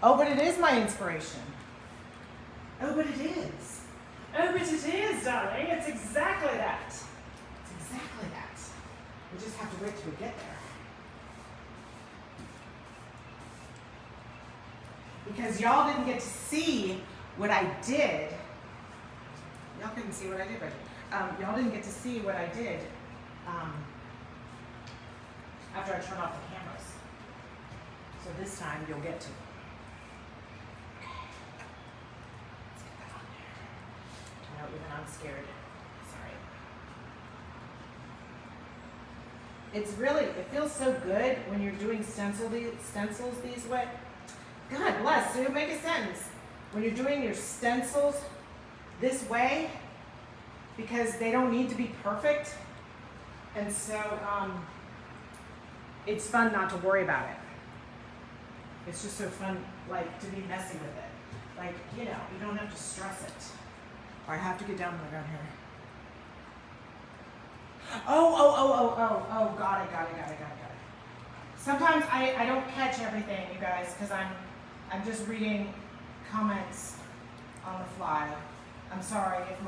Oh, but it is my inspiration. Oh, but it is. Oh, but it is, darling. It's exactly that. It's exactly that. We just have to wait till we get there. Because y'all didn't get to see what I did. Y'all couldn't see what I did, but y'all didn't get to see what I did after I turned off the cameras. So this time you'll get to. Let's get that on there. No, even I'm scared. Sorry. It's really, it feels so good when you're doing stencils these way. God bless, Sue, make a sentence. When you're doing your stencils this way, because they don't need to be perfect, and so it's fun not to worry about it. It's just so fun, like, to be messy with it. Like, you know, you don't have to stress it. Or I have to get down here. Oh, got it. Sometimes I don't catch everything, you guys, because I'm just reading comments on the fly. I'm sorry if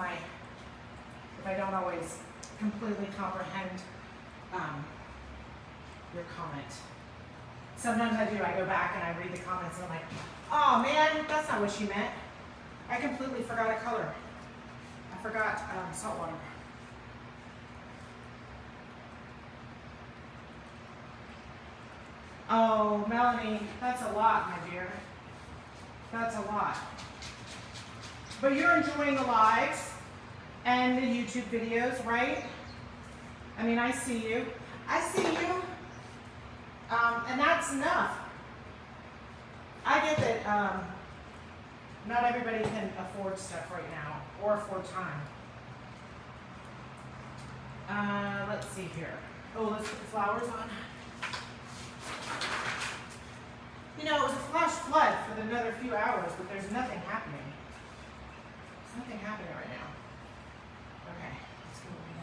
I don't always completely comprehend your comment. Sometimes I do. I go back and I read the comments and I'm like, oh man, that's not what she meant. I completely forgot a color. I forgot salt water. Oh, Melanie, that's a lot, my dear. That's a lot. But you're enjoying the lives and the YouTube videos, right? I mean, I see you. And that's enough. I get that not everybody can afford stuff right now or afford time. Let's see here. Oh, let's put the flowers on. You know, it was a flash flood for another few hours, but there's nothing happening. There's nothing happening right now. Okay, let's go over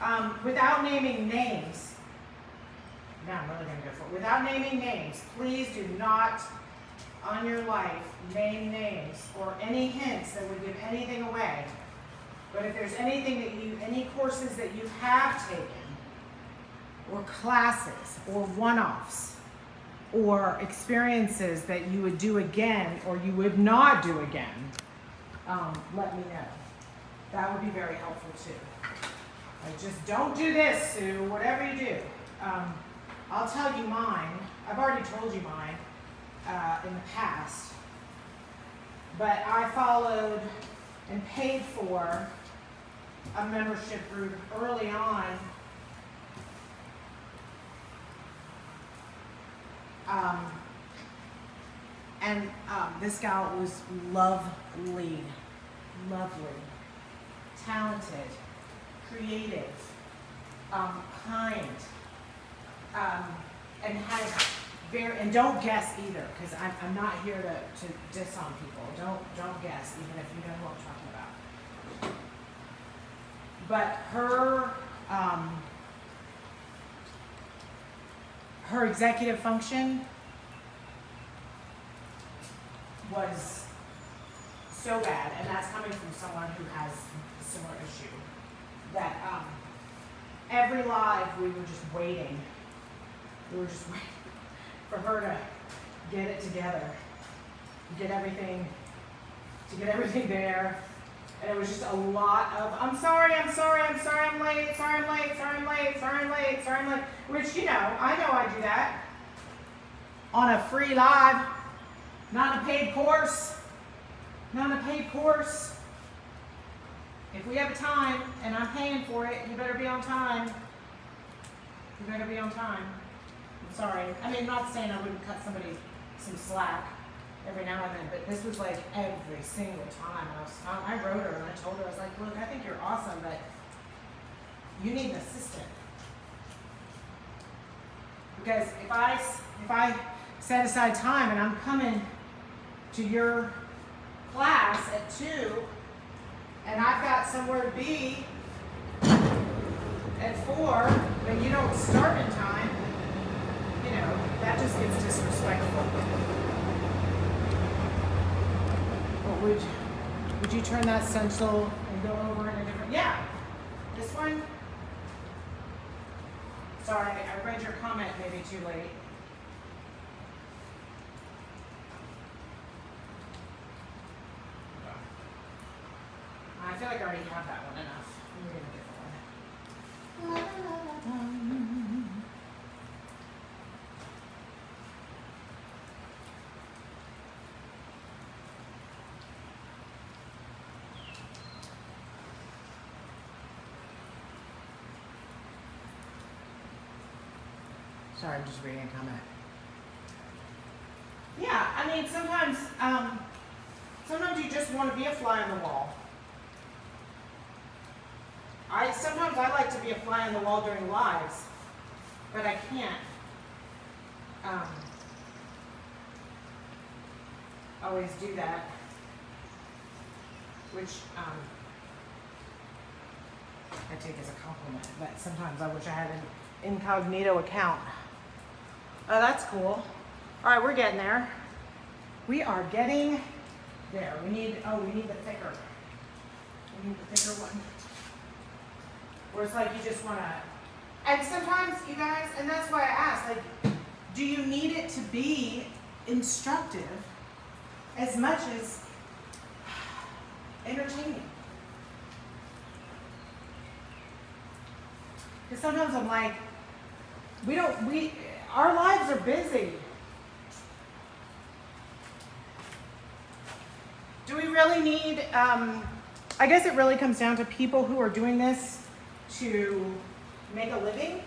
that. Without naming names, now I'm really going to go for it. Without naming names, please do not, on your life, name names or any hints that would give anything away. But if there's anything that any courses that you have taken, or classes, or one-offs, or experiences that you would do again or you would not do again, let me know. That would be very helpful too. Like, just don't do this, Sue, whatever you do. I'll tell you mine. I've already told you mine in the past. But I followed and paid for a membership group early on. This gal was lovely, talented, creative, kind, and had and don't guess either, because I'm not here to diss on people. Don't guess, even if you know who I'm talking about. But her executive function was so bad, and that's coming from someone who has a similar issue, that every live we were just waiting. We were just waiting for her to get it together, to get everything there. And it was just a lot of, I'm sorry, I'm late, which, you know I do that on a free live, not a paid course. If we have time and I'm paying for it, you better be on time. I'm sorry. I mean, not saying I wouldn't cut somebody some slack every now and then, but this was like every single time. I wrote her and I told her, I was like, look, I think you're awesome, but you need an assistant. Because if I set aside time and I'm coming to your class at 2 and I've got somewhere to be at 4, but you don't start in time, you know, that just gets disrespectful. Well, would you turn that stencil and go over in a different, yeah, this one? Sorry, I read your comment maybe too late. I feel like I already have that one enough. Let me get a different one. Sorry, I'm just reading a comment. Yeah, I mean, sometimes you just want to be a fly on the wall. Sometimes I like to be a fly on the wall during lives, but I can't always do that, which I take as a compliment, but sometimes I wish I had an incognito account. Oh, that's cool. All right, we're getting there. We are getting there. We need the thicker. We need the thicker one. Where it's like you just want to, and sometimes you guys, and that's why I asked, like, do you need it to be instructive as much as entertaining? Because sometimes I'm like, our lives are busy. Do we really need, I guess it really comes down to people who are doing this to make a living,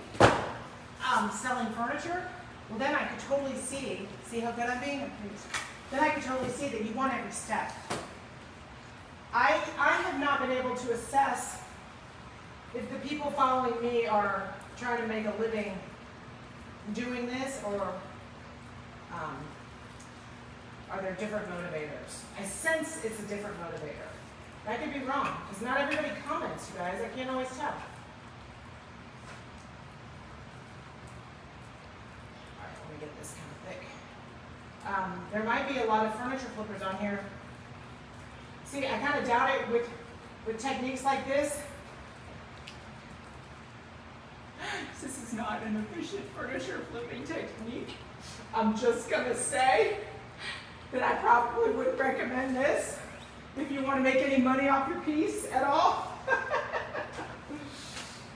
selling furniture. Well, then I could totally see how good I'm being? Then I could totally see that you want every step. I have not been able to assess if the people following me are trying to make a living doing this, or are there different motivators? I sense it's a different motivator. I could be wrong, because not everybody comments, you guys. I can't always tell. All right, let me get this kind of thick. There might be a lot of furniture flippers on here. See, I kind of doubt it with techniques like this. This is not an efficient furniture flipping technique. I'm just gonna say that I probably wouldn't recommend this if you want to make any money off your piece at all.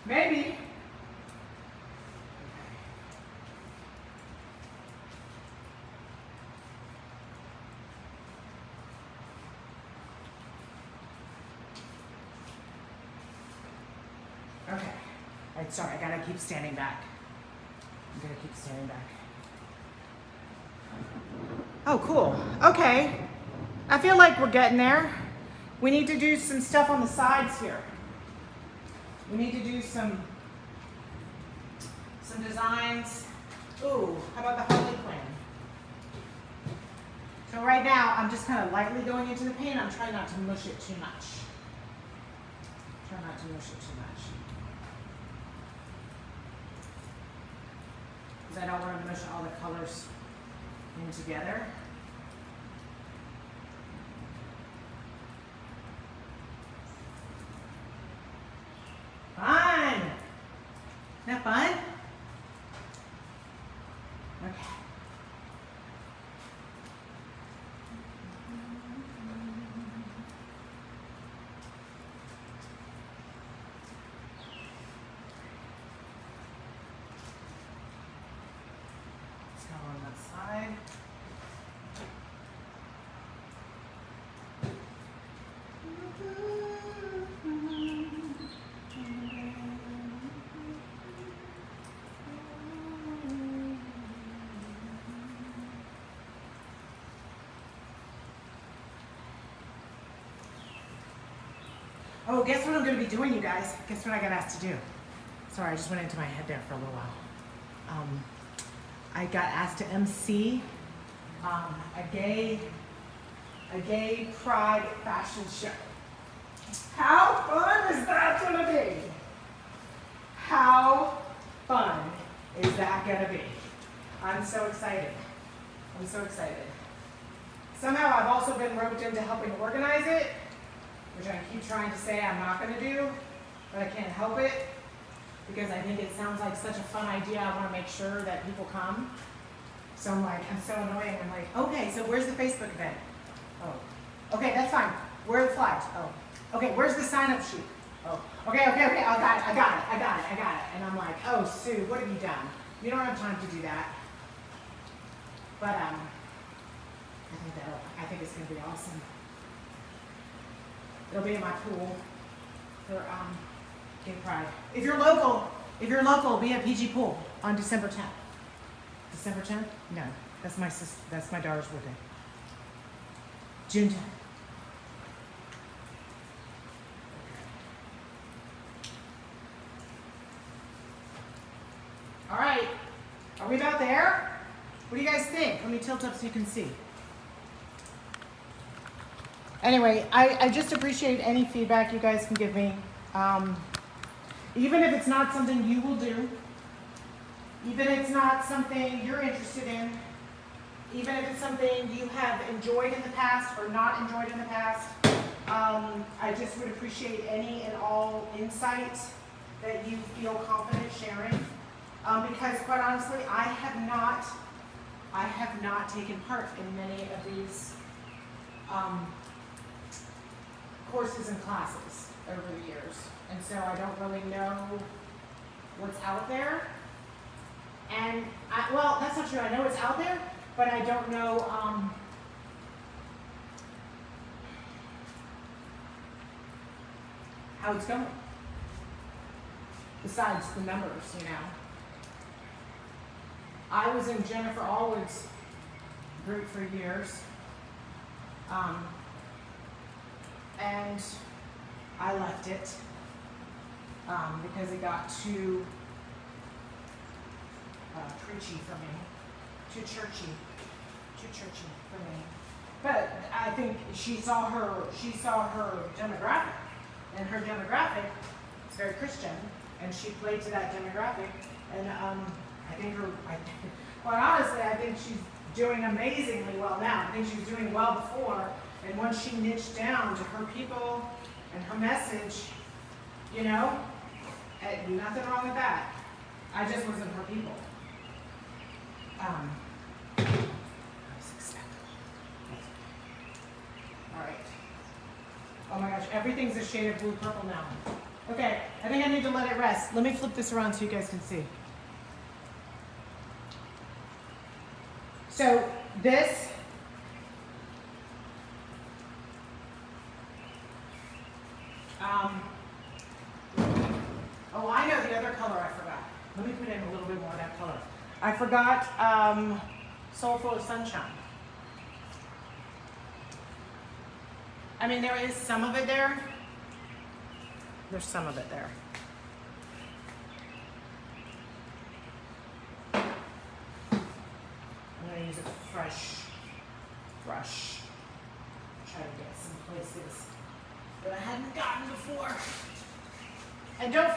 Maybe. Okay. Sorry, I gotta keep standing back. I'm gonna keep standing back. Oh, cool. Okay. I feel like we're getting there. We need to do some stuff on the sides here. We need to do some designs. Ooh, how about the Harley Quinn? So right now, I'm just kind of lightly going into the paint. I'm trying not to mush it too much. Try not to mush it too much. Because I don't want to mush all the colors in together. Fun! Isn't that fun? Okay. Let's go on that side. Oh, guess what I'm going to be doing, you guys? Guess what I got asked to do? Sorry, I just went into my head there for a little while. I got asked to MC a gay pride fashion show. How fun is that going to be? How fun is that going to be? I'm so excited. I'm so excited. Somehow I've also been roped into helping organize it, which I keep trying to say I'm not going to do, but I can't help it because I think it sounds like such a fun idea. I want to make sure that people come. So I'm so annoying. I'm like, okay, so where's the Facebook event? Oh, okay, that's fine. Where are the flags? Oh, okay, where's the sign-up sheet? Oh, okay, I got it. And I'm like, oh, Sue, what have you done? You don't have time to do that. But I think it's going to be awesome. It'll be in my pool for Gay Pride. If you're local, be at PG Pool on December 10th. December 10th? No, that's my daughter's birthday. June 10th. All right, are we about there? What do you guys think? Let me tilt up so you can see. Anyway, I just appreciate any feedback you guys can give me. Even if it's not something you will do, even if it's not something you're interested in, even if it's something you have enjoyed in the past or not enjoyed in the past, I just would appreciate any and all insight that you feel confident sharing. Because quite honestly, I have not taken part in many of these courses and classes over the years, and so I don't really know what's out there. And well, that's not true. I know it's out there, but I don't know how it's going. Besides the numbers, you know. I was in Jennifer Allwood's group for years. And I left it because it got too preachy for me, too churchy for me. But I think she saw her demographic, and her demographic is very Christian, and she played to that demographic. And quite honestly, I think she's doing amazingly well now. I think she was doing well before. And once she niched down to her people and her message, you know, nothing wrong with that. I just wasn't for people. All right. Oh my gosh, everything's a shade of blue purple now. Okay, I think I need to let it rest. Let me flip this around so you guys can see. So this, oh, I know the other color I forgot. Let me put in a little bit more of that color. I forgot Soulful Sunshine. I mean, there is some of it there. There's some of it there. I'm gonna use a fresh brush. Try to get some places that I hadn't gotten before. And don't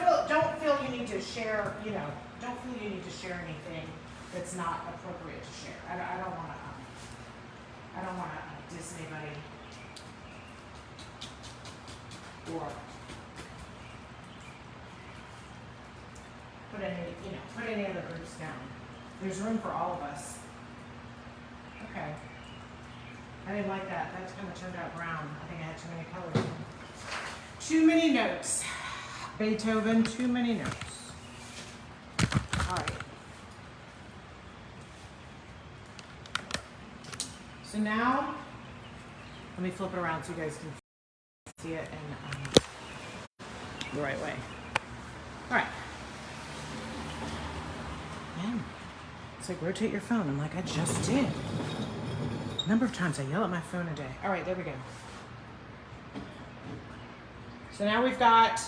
feel you need to share, you know, don't feel you need to share anything that's not appropriate to share. I don't want to diss anybody or put any other groups down. There's room for all of us. Okay. I didn't like that. That kind of turned out brown. I think I had too many colors. Too many notes. Beethoven, too many notes. All right. So now, let me flip it around so you guys can see it in the right way. All right. Man, it's like rotate your phone. I'm like, I just did. The number of times I yell at my phone a day. All right, there we go. So now we've got,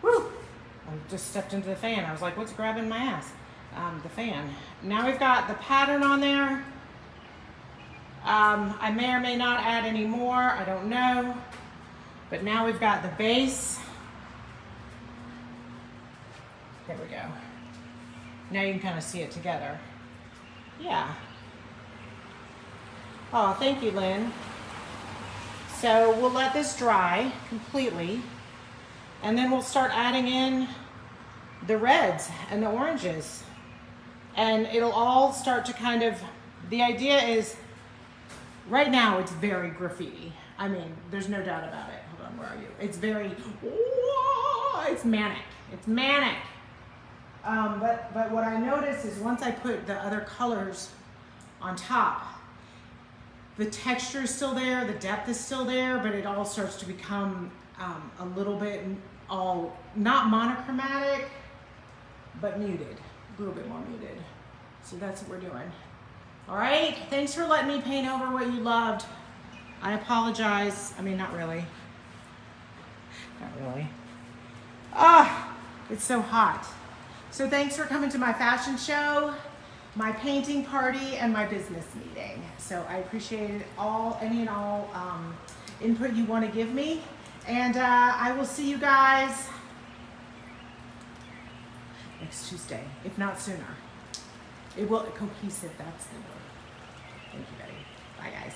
whoo, I just stepped into the fan. I was like, what's grabbing my ass? The fan. Now we've got the pattern on there. I may or may not add any more, I don't know. But now we've got the base. There we go. Now you can kind of see it together. Yeah. Oh, thank you, Lynn. So we'll let this dry completely, and then we'll start adding in the reds and the oranges. And it'll all start to kind of, the idea is, right now it's very graffiti. I mean, there's no doubt about it. Hold on, where are you? It's very, it's manic. It's manic. But what I noticed is once I put the other colors on top, the texture is still there, the depth is still there, but it all starts to become a little bit all, not monochromatic, but muted, a little bit more muted. So that's what we're doing. All right, thanks for letting me paint over what you loved. I apologize. I mean, not really. Not really. Ah, it's so hot. So thanks for coming to my fashion show, my painting party, and my business meeting. So I appreciate all, any and all input you want to give me. And I will see you guys next Tuesday, if not sooner. It will, cohesive, that's the word. Thank you, Betty. Bye, guys.